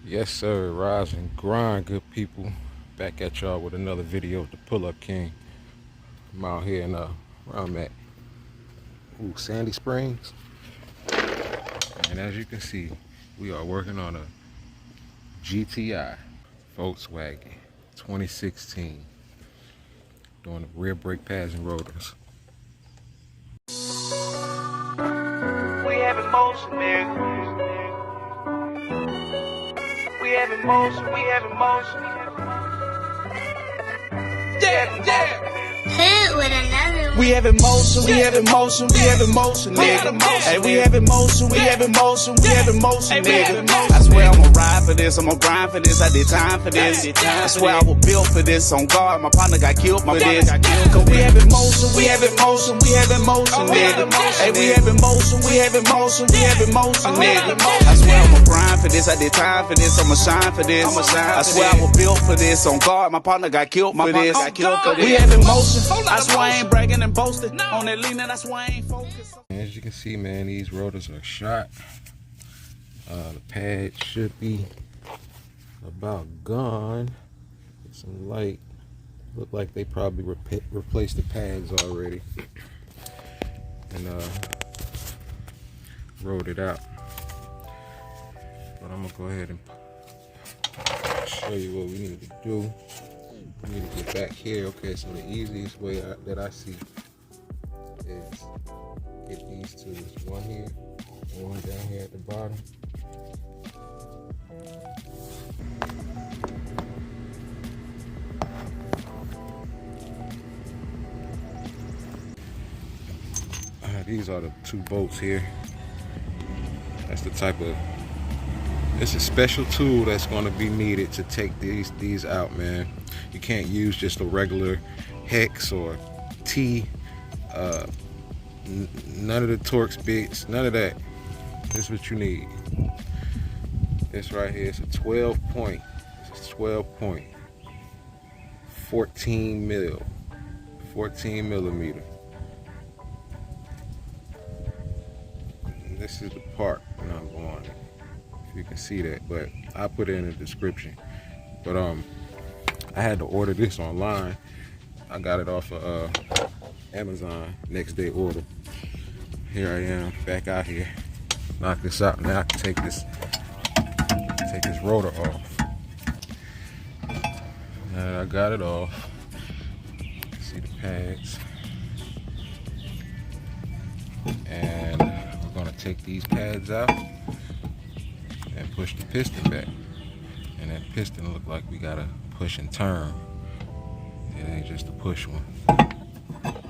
Yes sir, rise and grind, good people. Back at y'all with another video of the Pull-Up King. I'm out here in where I'm at, Sandy Springs. And as you can see, we are working on a GTI Volkswagen 2016, doing the rear brake pads and rotors. We have emotion, man. We have emotion, we have emotion. Yeah. Hit with another one. We have emotion, we have emotion, we have emotion, nigga. Hey, we have emotion, we have emotion, we have emotion, nigga. I swear I'ma ride for this, I'ma grind for this, I did time for this. I swear I was built for this, on guard, my partner got killed for this. Cause we have emotion, we have emotion, we have emotion, nigga. Hey, we have emotion, we have emotion, we have emotion, nigga. I swear I'ma grind for this, I did time for this, I'ma shine for this. I swear I was built for this, on guard, my partner got killed for this. We have emotion, I swear I ain't bragging and boasting. On that leaning, that's why I ain't focused. As you can see, man, these rotors are shot. The pad should be about gone. Get some light. Look like they probably replaced the pads already and rolled it out. But I'm gonna go ahead and show you what we need to do. We need to get back here. Okay, so the easiest way that I see is get these two. There's one here and one down here at the bottom. These are the two bolts here. That's the type of, it's a special tool that's going to be needed to take these out, man. You can't use just a regular hex or T. None of the Torx bits, none of that. This is what you need. This right here is a 12 point. It's a 12 point. 14 millimeter. And this is the part number one. If you can see that, but I'll put it in the description. But I had to order this online. I got it off of Amazon, next day order. Here I am, back out here. Knock this out. Now I can take this rotor off. And I got it off. See the pads. And we're gonna take these pads out and push the piston back. And that piston look like we gotta push and turn. It ain't just a push one.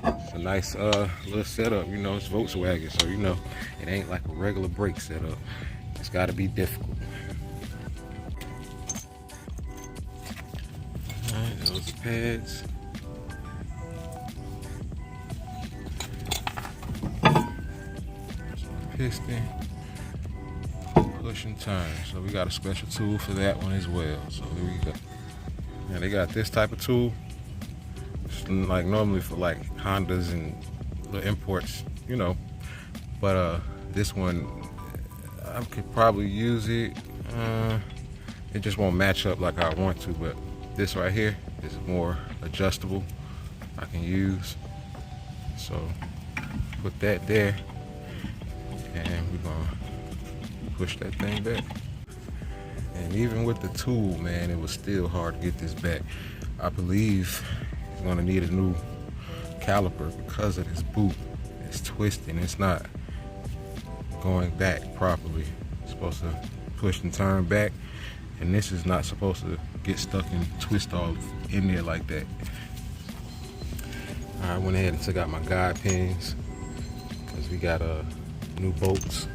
It's a nice little setup, you know. It's Volkswagen, so you know it ain't like a regular brake setup. It's gotta be difficult. Alright, those are pads. Piston, push and turn. So we got a special tool for that one as well. So here we go. Now they got this type of tool. It's like normally for like Hondas and the imports, you know. But this one, I could probably use it. It just won't match up like I want to. But this right here is more adjustable. I can use. So put that there. And we're gonna push that thing back. And even with the tool, man, it was still hard to get this back. I believe it's gonna need a new caliper because of this boot. It's twisting, it's not going back properly. It's supposed to push and turn back, and this is not supposed to get stuck and twist all in there like that. I went ahead and took out my guide pins because we got new bolts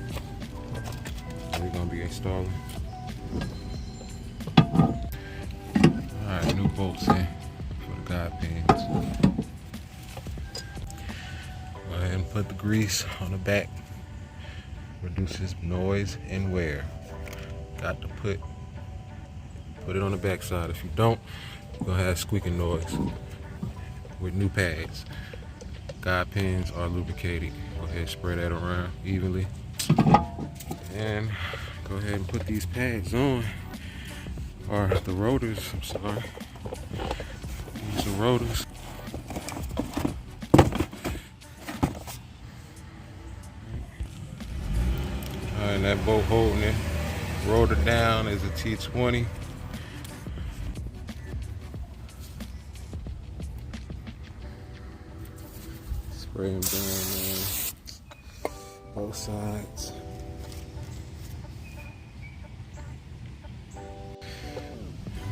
that we're gonna be installing. Alright, new bolts in for the guide pins. Go ahead and put the grease on the back. Reduces noise and wear. Got to put it on the back side. If you don't, you're gonna have squeaking noise with new pads. Guide pins are lubricated. Go ahead and spread that around evenly. And go ahead and put these pads on. or the rotors, I'm sorry. These are rotors. And that boat holding it, rotor down is a T20. Spray them down, man. Both sides.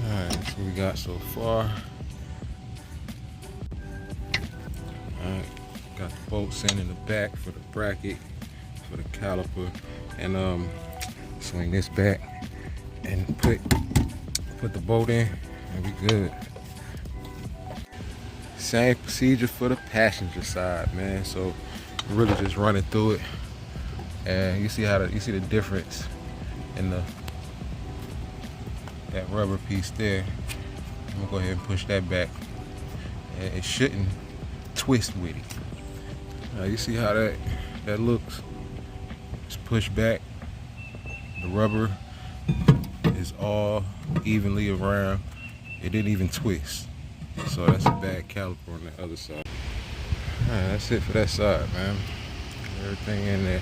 Alright, that's what we got so far. Alright, got the bolts in the back for the bracket, for the caliper, and swing this back and put the bolt in, and we good. Same procedure for the passenger side, man. So really just running through it, and you see the difference in that rubber piece there. I'm gonna go ahead and push that back, and it shouldn't twist with it. You see how that looks? It's pushed back. The rubber is all evenly around. It didn't even twist. So that's a bad caliper on the other side. Alright, that's it for that side, man. Everything in there.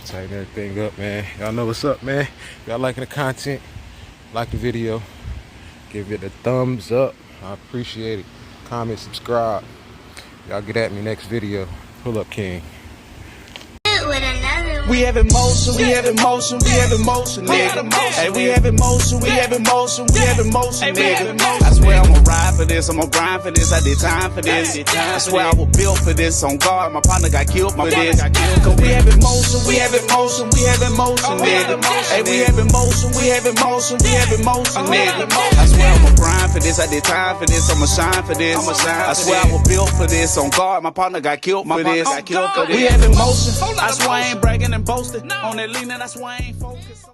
Tighten everything up, man. Y'all know what's up, man. Y'all liking the content, like the video, give it a thumbs up. I appreciate it. Comment, subscribe. Y'all get at me next video. Pull up King. With another one. We have emotion, we have emotion, we have emotion, nigga. Hey, we have emotion, we have emotion, we have emotion, nigga. I swear I'ma ride for this, I'ma grind for this, I did time for this. I swear I was built for this, on guard, my partner got killed for this. Cause we have emotion, we have emotion, we have emotion, nigga. Hey, we have emotion, we have emotion, we have emotion, nigga. I swear I'ma grind for this, I did time for this, I'ma shine for this. I swear I was built for this, on guard, my partner got killed for this. We have emotion, I swear I ain't bragging and boasting. On that leaning, I swear I ain't focused.